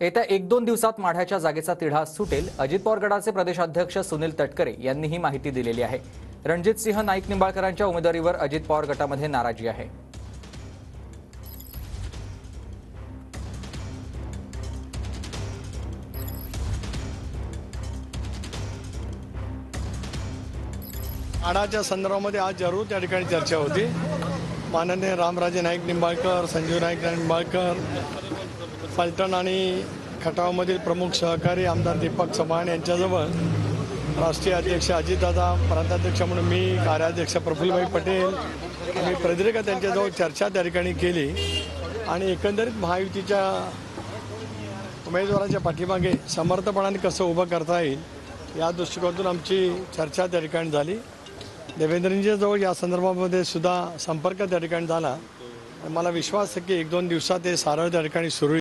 येत्या 1-2 दिवसात माढ्याच्या जागेचा तिढा सुटेल, अजित पवार गटाचे प्रदेशाध्यक्ष सुनील तटकरे यांनी ही माहिती दिलेली आहे। रणजितसिंह नाईक निंबाळकरांच्या उमेदवारीवर अजित पवार गटामध्ये नाराजी आहे। माढाच्या संदर्भामध्ये आज जरूर त्या ठिकाणी चर्चा होती। माननीय रामराजे नाईक निंबाळकर, संजीव नाईक निंबाळकर, फलटण आणि खटावमधील प्रमुख सहकारी आमदार दीपक चव्हाण यांच्याजवळ राष्ट्रीय अध्यक्ष अजितदादा, प्रांताध्यक्ष म्हणून मी, कार्याध्यक्ष प्रफुल्लभाई पटेल आणि प्रदीर्घ त्यांच्याजवळ चर्चा त्या ठिकाणी केली आणि एकंदरीत महायुतीच्या उमेदवाराच्या पाठीमागे समर्थपणाने कसं उभं करता येईल या दृष्टिकोनातून आमची चर्चा त्या ठिकाणी झाली। देवेंद्रजींच्याजवळ या संदर्भामध्ये सुद्धा संपर्क त्या ठिकाणी झाला। मला विश्वास आहे की 1-2 दिवसात हे सारळ त्या ठिकाणी सुरू